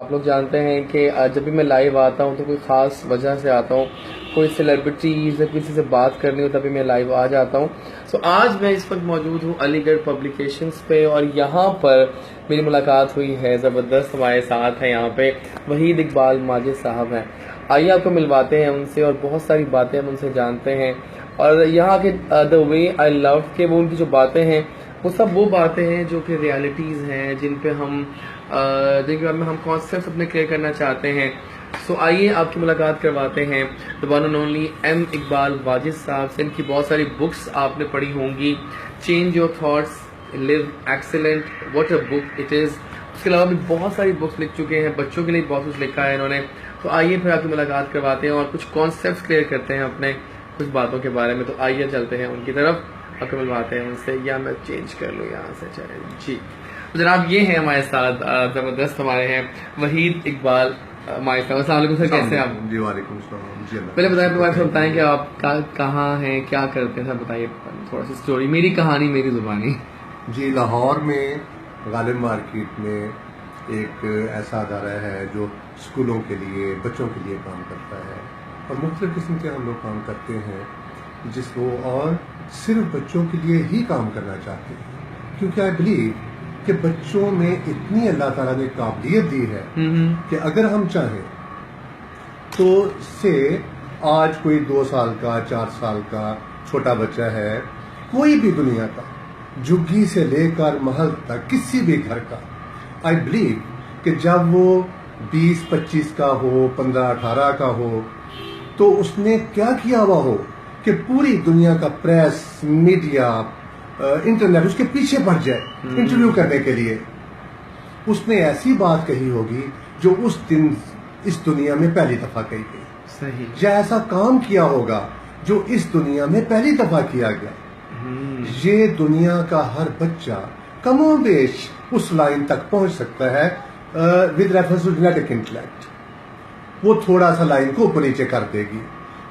آپ لوگ جانتے ہیں کہ جب بھی میں لائیو آتا ہوں تو کوئی خاص وجہ سے آتا ہوں، کوئی سیلیبریٹیز یا کسی سے بات کرنی ہو تبھی میں لائیو آ جاتا ہوں. سو آج میں اس وقت موجود ہوں علی گڑھ پبلیکیشنز پہ، اور یہاں پر میری ملاقات ہوئی ہے. زبردست ہمارے ساتھ ہیں یہاں پہ وحید اقبال ماجد صاحب ہیں. آئیے آپ کو ملواتے ہیں ان سے اور بہت ساری باتیں ہم ان سے جانتے ہیں. اور یہاں کے دا وے آئی لو کہ وہ ان کی جو باتیں ہیں وہ سب وہ باتیں ہیں جو کہ ریالٹیز ہیں، جن پہ ہم جن کے بارے میں ہم کانسیپٹس اپنے کلیئر کرنا چاہتے ہیں. سو آئیے آپ کی ملاقات کرواتے ہیں the one and only M Iqbal Wajid sahab سے. ان کی بہت ساری بکس آپ نے پڑھی ہوں گی، change your thoughts, live excellent, what a book it is. اس کے علاوہ بھی بہت ساری بکس لکھ چکے ہیں، بچوں کے لیے بہت کچھ لکھا ہے انہوں نے. تو آئیے پھر آپ کی ملاقات کرواتے ہیں اور کچھ کانسیپٹس کلیئر کرتے ہیں اپنے کچھ باتوں کے بارے میں. تو آئیے چلتے ہیں ان کی طرف، آپ کو ملواتے ہیں ان سے. یا میں چینج کر لوں یہاں سے، چلے جی. جناب یہ ہیں ہمارے ساتھ زبردست ہمارے ہیں وحید اقبال ہمارے ساتھ. السلام علیکم سر، کیسے ہیں آپ؟ جی وعلیکم السلام. جی پہلے بتائیں اپنے بارے میں بتائیں کہ آپ کہاں ہیں، کیا کرتے ہیں سر، بتائیے تھوڑا سی اسٹوری، میری کہانی میری زبانی. جی لاہور میں غالب مارکیٹ میں ایک ایسا ادارہ ہے جو اسکولوں کے لیے بچوں کے لیے کام کرتا ہے، اور مختلف قسم کے ہم لوگ کام کرتے ہیں جس کو اور صرف بچوں کے لیے ہی کام کرنا چاہتے ہیں، کیونکہ آئی بلیو کہ بچوں میں اتنی اللہ تعالیٰ نے قابلیت دی ہے کہ اگر ہم چاہیں تو سے آج کوئی 2 سال کا 4 سال کا چھوٹا بچہ ہے، کوئی بھی دنیا کا، جھگی سے لے کر محل تک کسی بھی گھر کا، آئی بلیو کہ جب وہ 20-25 کا ہو، 15-18 کا ہو، تو اس نے کیا کیا ہوا ہو کہ پوری دنیا کا پریس، میڈیا، انٹرنیٹ اس کے پیچھے پڑ جائے انٹرویو کرنے کے لیے. اس نے ایسی بات کہی ہوگی جو اس دن اس دنیا میں پہلی دفعہ کہی گئی، صحیح، یا ایسا کام کیا ہوگا جو اس دنیا میں پہلی دفعہ کیا گیا. یہ دنیا کا ہر بچہ کم و بیش اس لائن تک پہنچ سکتا ہے with reference to genetic intellect. وہ تھوڑا سا لائن کو اوپر نیچے کر دے گی،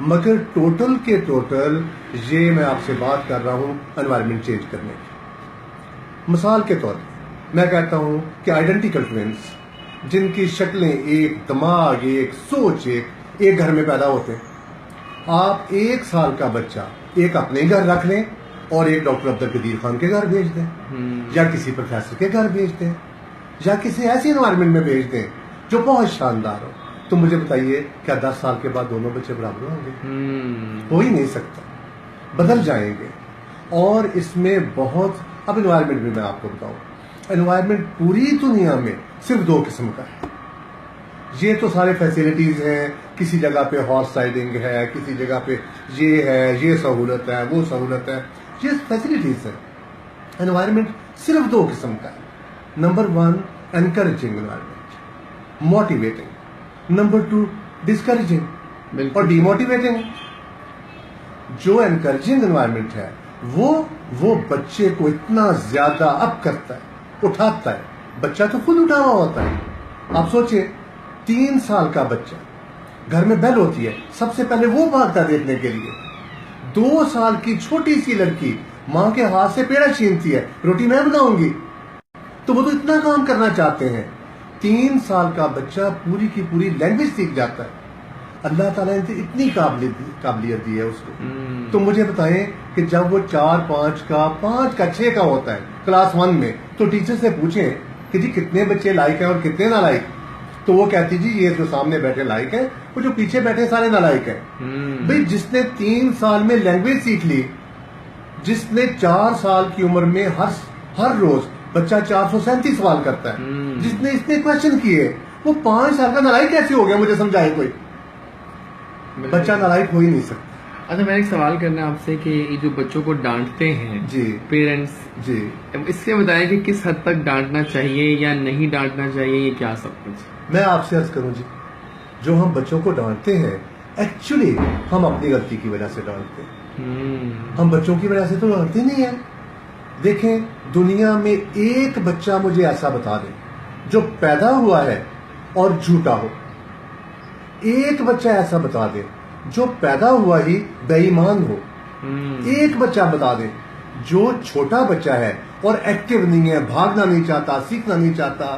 مگر ٹوٹل کے ٹوٹل یہ میں آپ سے بات کر رہا ہوں انوائرمنٹ چینج کرنے کی. مثال کے طور پر میں کہتا ہوں کہ آئیڈینٹیکل ٹوینس جن کی شکلیں ایک، دماغ ایک، سوچ ایک گھر میں پیدا ہوتے ہیں. آپ 1 سال کا بچہ ایک اپنے گھر رکھ لیں اور ایک ڈاکٹر عبدالقدیر خان کے گھر بھیج دیں، یا کسی پروفیسر کے گھر بھیج دیں، یا کسی ایسی انوائرمنٹ میں بھیج دیں جو بہت شاندار ہو. تو مجھے بتائیے کیا 10 سال کے بعد دونوں بچے برابر ہوں گے؟ ہو ہی نہیں سکتا، بدل جائیں گے. اور اس میں بہت، اب انوائرمنٹ بھی میں آپ کو بتاؤں، انوائرمنٹ پوری دنیا میں صرف 2 قسم کا ہے. یہ تو سارے فیسلٹیز ہیں، کسی جگہ پہ ہارس رائڈنگ ہے، کسی جگہ پہ یہ ہے، یہ سہولت ہے، وہ سہولت ہے، یہ فیسلٹیز ہیں. انوائرمنٹ صرف 2 قسم کا ہے. Number 1 encouraging environment, motivating. Number 2 discouraging اور ڈی موٹیویٹنگ. جو انکریجنگ انوائرمنٹ ہے وہ بچے کو اتنا زیادہ اپ کرتا ہے، اٹھاتا ہے. بچہ تو خود اٹھا ہوا ہوتا ہے. آپ سوچیں 3 سال کا بچہ، گھر میں بیل ہوتی ہے، سب سے پہلے وہ بھاگتا دیکھنے کے لیے. 2 سال کی چھوٹی سی لڑکی ماں کے ہاتھ سے پیڑا چھینتی ہے، روٹی میں بناؤں گی. تو وہ تو اتنا کام کرنا چاہتے ہیں. 3 سال کا بچہ پوری کی پوری لینگویج سیکھ جاتا ہے. اللہ تعالیٰ نے اتنی قابلیت دی ہے اس کو. تو مجھے بتائیں کہ جب وہ 4-5 کا 5 کا 6 کا ہوتا ہے کلاس 1 میں، تو ٹیچر سے پوچھیں کہ جی کتنے بچے لائق ہیں اور کتنے نہ لائق، تو وہ کہتی جی یہ جو سامنے بیٹھے لائق ہیں، وہ جو پیچھے بیٹھے سارے نالائق ہیں. بھئی جس نے 3 سال میں لینگویج سیکھ لی، جس نے 4 سال کی عمر میں ہر روز بچہ 437 سوال کرتا ہے، جس نے اتنے کوشچن کیے، وہ 5 سال کا نالائق کیسے ہو گیا؟ مجھے سمجھائے کوئی. بچہ نالائق ہو ہی نہیں سکتا. اچھا میں ایک سوال کرنا ہے آپ سے کہ یہ جو بچوں کو ڈانٹتے ہیں جی پیرنٹس، جی اس سے بتائیں کہ کس حد تک ڈانٹنا چاہیے یا نہیں ڈانٹنا چاہیے، یہ کیا سب کچھ؟ میں آپ سے عرض کروں جی، جو ہم بچوں کو ڈانٹتے ہیں ایکچولی ہم اپنی غلطی کی وجہ سے ڈانٹتے ہیں. ہم بچوں کی وجہ سے تو ڈانٹتے نہیں ہیں. دیکھیں دنیا میں ایک بچہ مجھے ایسا بتا دیں جو پیدا ہوا ہے اور جھوٹا ہو. ایک بچہ ایسا بتا دیں جو پیدا ہوا ہی بے ایمان ہو. ایک بچہ بتا دیں جو چھوٹا بچہ ہے اور ایکٹیو نہیں ہے، بھاگنا نہیں چاہتا، سیکھنا نہیں چاہتا،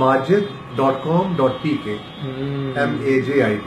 majid.com.pk, MAJID।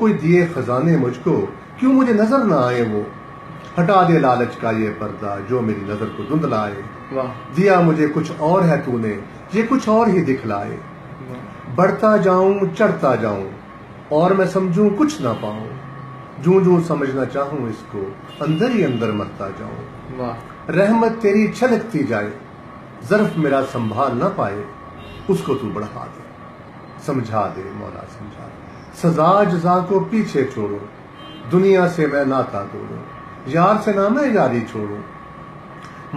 کوئی دیے خزانے مجھ کو کیوں مجھے نظر نہ آئے وہ، ہٹا دے لالچ کا یہ پردہ جو میری نظر کو دھندلائے، واہ دیا مجھے کچھ اور ہے تو نے یہ کچھ اور ہی دکھلائے، بڑھتا جاؤں چڑھتا جاؤں اور میں سمجھوں کچھ نہ پاؤں، جوں جوں سمجھنا چاہوں اس کو اندر ہی اندر مرتا جاؤں، واہ رحمت تیری چھلکتی جائے ظرف میرا سنبھال نہ پائے، اس کو تو بڑھا دے سمجھا دے مولا سمجھا دے، سزا جزا کو پیچھے چھوڑو دنیا سے میں ناتا توڑوں، یار سے نہ میں یاری چھوڑوں،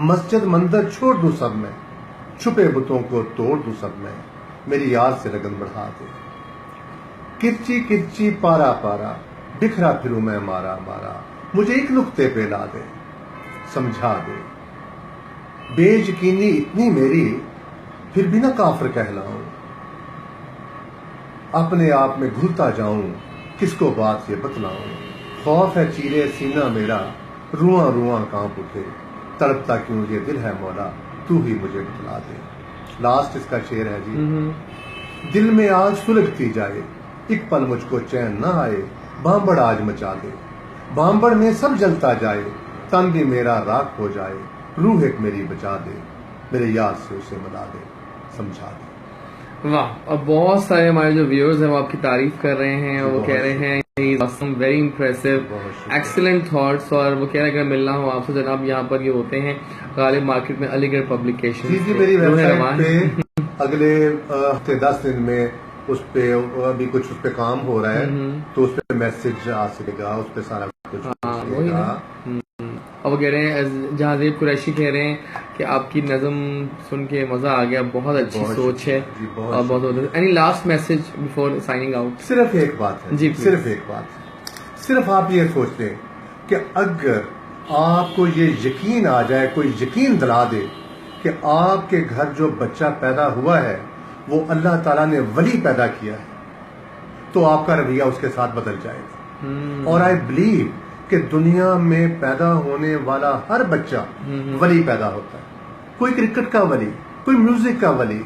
مسجد مندر چھوڑ دوں سب میں، چھپے بتوں کو توڑ دوں سب میں، میری یار سے لگن بڑھا دے، کرچی کرچی پارا پارا بکھرا پھروں میں مارا مارا، مجھے ایک نقطے پہ لا دے سمجھا دے، بے یقینی اتنی میری پھر بھی نہ کافر کہلاؤں، اپنے آپ میں گھلتا جاؤں کس کو بات یہ بتلاؤں، خوف ہے چیرے سینہ میرا رواں رواں کانپ اٹھے، تڑپتا کیوں یہ دل ہے مولا تو ہی مجھے بتلا دے۔ لاسٹ اس کا شعر ہے جی، دل میں آگ سلگتی جائے ایک پل مجھ کو چین نہ آئے، بامبڑ آج مچا دے، بامبڑ میں سب جلتا جائے، تن بھی میرا راکھ ہو جائے، روح ایک میری بچا دے، میرے یار سے اسے ملا دے سمجھا دے۔ واہ، اب بہت سارے ہمارے جو ویورز ہیں وہ آپ کی تعریف کر رہے ہیں، اور وہ کہہ رہے ہیں ویری امپریسو، ایکسلنٹ تھاٹس، اور وہ کہہ رہے ہیں اگر ملنا ہو آپ سے جناب یہاں پر یہ ہوتے ہیں غالب مارکیٹ میں علی گڑھ پبلیکیشن، جی میری ویب سائٹ پہ اگلے ہفتے 10 دن میں اس پہ ابھی کچھ اس پہ کام ہو رہا ہے تو اس پہ میسج آ سکے گا، اس پہ سارا کچھ وہی نا۔ اور وہ کہہ رہے ہیں جہازیب قریشی کہہ رہے ہیں کہ آپ کی نظم سن کے مزہ آ گیا، بہت اچھی سوچ ہے اور بہت any last message before signing out? صرف ایک بات ہے جی، صرف ایک بات ہے، صرف آپ یہ سوچ لیں کہ اگر آپ کو یہ یقین آ جائے، کوئی یقین دلا دے کہ آپ کے گھر جو بچہ پیدا ہوا ہے وہ اللہ تعالیٰ نے ولی پیدا کیا ہے تو آپ کا رویہ اس کے ساتھ بدل جائے گا، اور آئی بلیو کہ دنیا میں پیدا ہونے والا ہر بچہ ولی پیدا ہوتا ہے، کوئی کرکٹ کا ولی، کوئی میوزک کا ولی،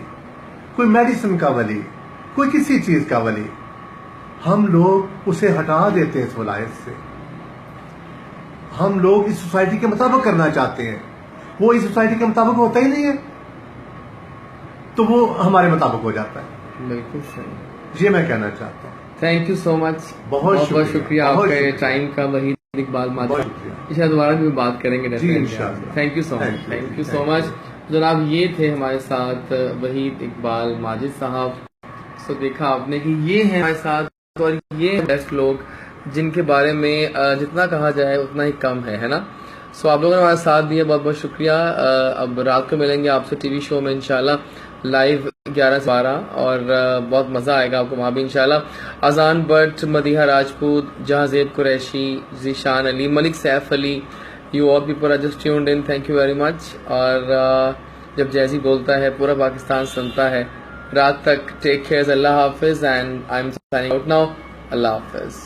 کوئی میڈیسن کا ولی، کوئی کسی چیز کا ولی، ہم لوگ اسے ہٹا دیتے ہیں اس ولایت سے، ہم لوگ اس سوسائٹی کے مطابق کرنا چاہتے ہیں، وہ اس سوسائٹی کے مطابق ہوتا ہی نہیں ہے تو وہ ہمارے مطابق ہو جاتا ہے۔ بالکل صحیح، یہ میں کہنا چاہتا ہوں۔ تھینک یو سو مچ، بہت بہت شکریہ آپ کا یہ ٹائم کا، وحید اقبال ماجد، انشاءاللہ دوبارہ بھی بات کریں گے، thank you so much, thank you so much جناب۔ یہ تھے ہمارے ساتھ وحید اقبال ماجد صاحب۔ سو دیکھا آپ نے کہ یہ ہیں ہمارے ساتھ، اور یہ بیسٹ لوگ جن کے بارے میں جتنا کہا جائے اتنا ہی کم ہے نا۔ سو آپ لوگوں نے ہمارا ساتھ دیا، بہت بہت شکریہ۔ اب رات کو ملیں گے آپ سے ٹی وی شو میں انشاءاللہ لائیو 11 سے 12، اور بہت مزہ آئے گا آپ کو وہاں بھی انشاءاللہ۔ Azan Butt, Madiha Rajput, Jahanzeb Qureshi, Zeeshan Ali, Malik Saif Ali, you all people are just tuned in, thank you very much. اور جب جیزی بولتا ہے پورا پاکستان سنتا ہے۔ رات تک ٹیک کیئر، اللہ حافظ، and I am signing out now, اللہ حافظ۔